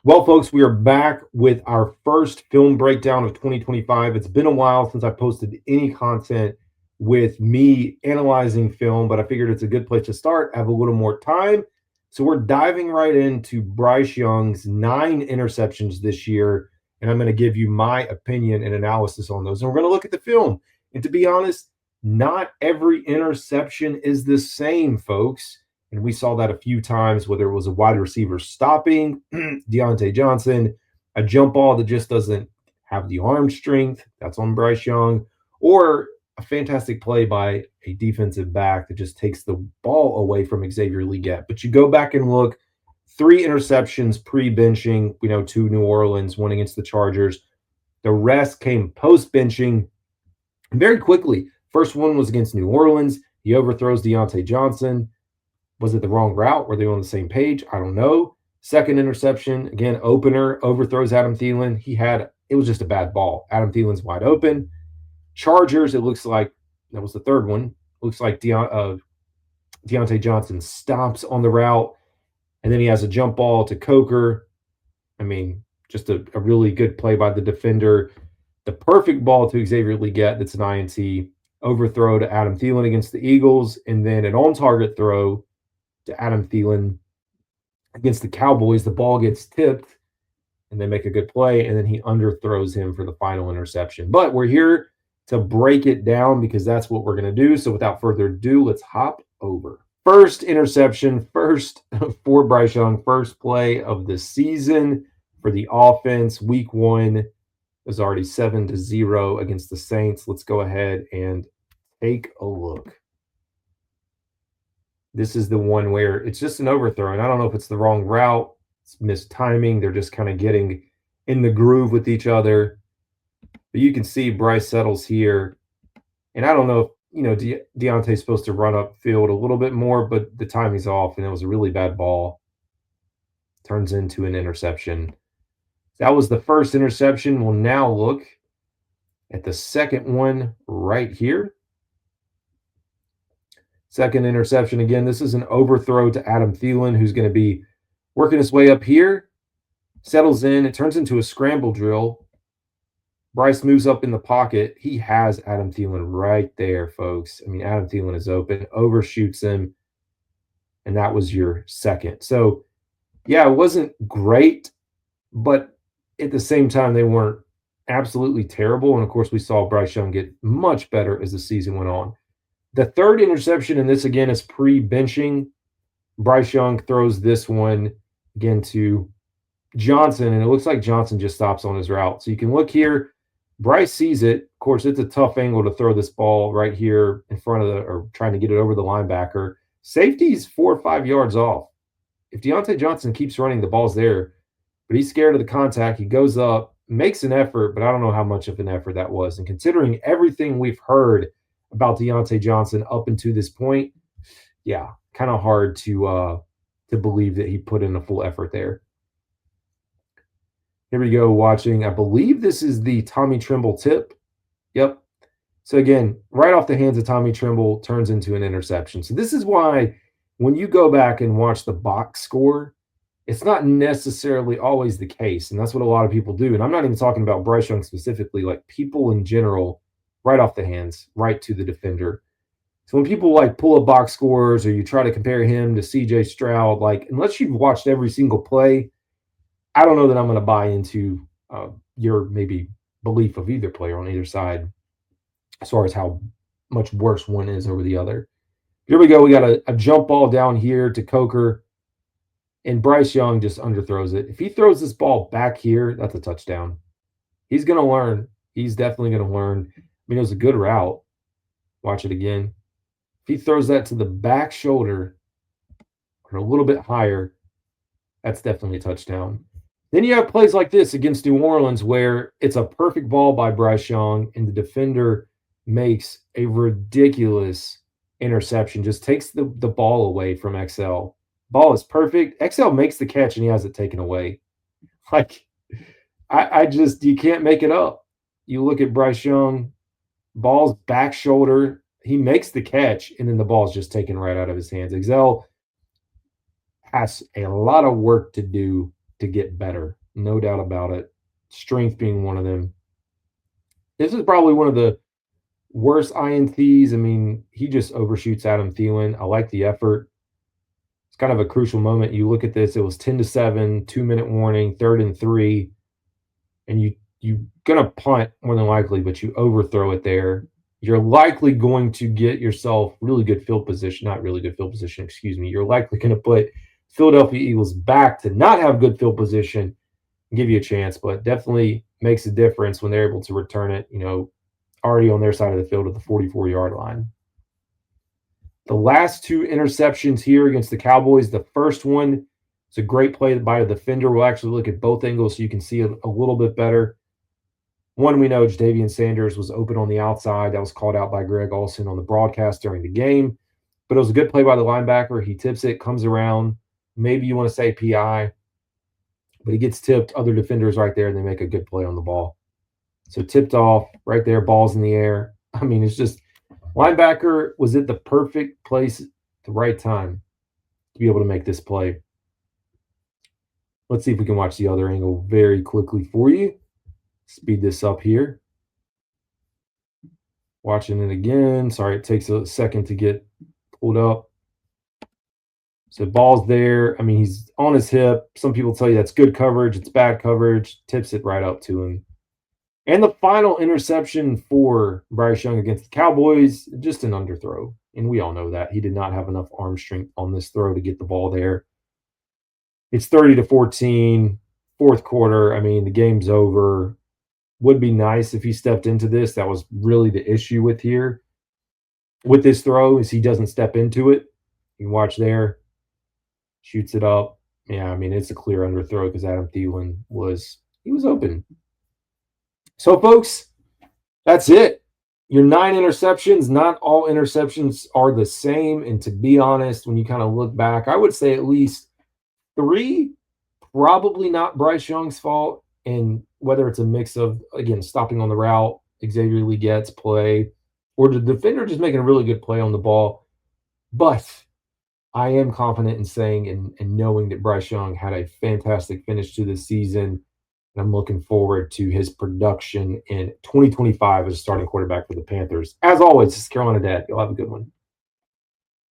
Well, folks, we are back with our first film breakdown of 2025. It's been a while since I posted any content with me analyzing film, but I figured it's a good place to start. I have a little more time. So we're diving right into Bryce Young's 9 interceptions this year. And I'm going to give you my opinion and analysis on those. And we're going to look at the film. And to be honest, not every interception is the same, folks. And we saw that a few times, whether it was a wide receiver stopping Deontay Johnson, a jump ball that just doesn't have the arm strength, that's on Bryce Young, or a fantastic play by a defensive back that just takes the ball away from Xavier Legette. But you go back and look, 3 interceptions pre-benching, 2 New Orleans, one against the Chargers. The rest came post-benching very quickly. First one was against New Orleans. He overthrows Deontay Johnson. Was it the wrong route? Were they on the same page? I don't know. Second interception, again, opener, overthrows Adam Thielen. It was just a bad ball. Adam Thielen's wide open. Chargers, it looks like that was the third one. Looks like Deontay Johnson stomps on the route, and then he has a jump ball to Coker. I mean, just a really good play by the defender. The perfect ball to Xavier Legette that's an INT. Overthrow to Adam Thielen against the Eagles, and then an on-target throw to Adam Thielen against the Cowboys. The ball gets tipped, and they make a good play, and then he underthrows him for the final interception. But we're here to break it down because that's what we're going to do. So without further ado, let's hop over. First interception, first for Bryce Young, first play of the season for the offense. Week 1 was already 7-0 against the Saints. Let's go ahead and take a look. This is the one where it's just an overthrow, and I don't know if it's the wrong route, it's missed timing. They're just kind of getting in the groove with each other. But you can see Bryce settles here, and I don't know if Deontay's supposed to run up field a little bit more, but the timing's off, and it was a really bad ball. Turns into an interception. That was the first interception. We'll now look at the second one right here. Second interception again. This is an overthrow to Adam Thielen, who's going to be working his way up here. Settles in. It turns into a scramble drill. Bryce moves up in the pocket. He has Adam Thielen right there, folks. I mean, Adam Thielen is open, overshoots him, and that was your second. So, yeah, it wasn't great, but at the same time, they weren't absolutely terrible. And, of course, we saw Bryce Young get much better as the season went on. The third interception, and this again is pre-benching. Bryce Young throws this one again to Johnson, and it looks like Johnson just stops on his route. So you can look here. Bryce sees it. Of course, it's a tough angle to throw this ball right here in front of or trying to get it over the linebacker. Safety's 4 or 5 yards off. If Deontay Johnson keeps running, the ball's there, but he's scared of the contact. He goes up, makes an effort, but I don't know how much of an effort that was. And considering everything we've heard about Deontay Johnson up until this point, yeah, kind of hard to believe that he put in a full effort there. Here we go, watching. I believe this is the Tommy Tremble tip. Yep. So again, right off the hands of Tommy Tremble turns into an interception. So this is why when you go back and watch the box score, it's not necessarily always the case. And that's what a lot of people do. And I'm not even talking about Bryce Young specifically, like people in general, right off the hands, right to the defender. So when people like pull up box scores or you try to compare him to CJ Stroud, like unless you've watched every single play, I don't know that I'm going to buy into your maybe belief of either player on either side as far as how much worse one is over the other. Here we go. We got a jump ball down here to Coker, and Bryce Young just underthrows it. If he throws this ball back here, that's a touchdown. He's going to learn. He's definitely going to learn. I mean, it was a good route. Watch it again. If he throws that to the back shoulder or a little bit higher, that's definitely a touchdown. Then you have plays like this against New Orleans where it's a perfect ball by Bryce Young and the defender makes a ridiculous interception, just takes the ball away from XL. Ball is perfect. XL makes the catch and he has it taken away. Like, I just, you can't make it up. You look at Bryce Young, ball's back shoulder, he makes the catch, and then the ball's just taken right out of his hands. XL has a lot of work to do to get better. No doubt about it. Strength being one of them. This is probably one of the worst INTs. I mean, he just overshoots Adam Thielen. I like the effort. It's kind of a crucial moment. You look at this, it was 10-7, 2-minute warning, 3rd and 3, and you're gonna punt more than likely, but you overthrow it there. You're likely going to get yourself really good field position, not really good field position, excuse me. You're likely going to put Philadelphia Eagles back to not have good field position and give you a chance, but definitely makes a difference when they're able to return it, already on their side of the field at the 44-yard line. The last 2 interceptions here against the Cowboys. The first one, it's a great play by the defender. We'll actually look at both angles so you can see a little bit better. One, we know Jadavian Sanders was open on the outside. That was called out by Greg Olsen on the broadcast during the game. But it was a good play by the linebacker. He tips it, comes around. Maybe you want to say PI. But he gets tipped. Other defenders right there, and they make a good play on the ball. So tipped off, right there, balls in the air. I mean, it's just linebacker was at the perfect place at the right time to be able to make this play. Let's see if we can watch the other angle very quickly for you. Speed this up here. Watching it again. Sorry, it takes a second to get pulled up. So ball's there. I mean, he's on his hip. Some people tell you that's good coverage. It's bad coverage. Tips it right up to him. And the final interception for Bryce Young against the Cowboys, just an underthrow. And we all know that. He did not have enough arm strength on this throw to get the ball there. It's 30-14, fourth quarter. I mean, the game's over. Would be nice if he stepped into this. That was really the issue with this throw is he doesn't step into it. You can watch there. Shoots it up. Yeah, I mean, it's a clear underthrow because Adam Thielen was open. So, folks, that's it. Your 9 interceptions. Not all interceptions are the same. And to be honest, when you kind of look back, I would say at least 3, probably not Bryce Young's fault. And whether it's a mix of, again, stopping on the route, Xavier Legette's play, or the defender just making a really good play on the ball. But I am confident in saying and knowing that Bryce Young had a fantastic finish to the season. And I'm looking forward to his production in 2025 as a starting quarterback for the Panthers. As always, this is Carolina Dad. You'll have a good one.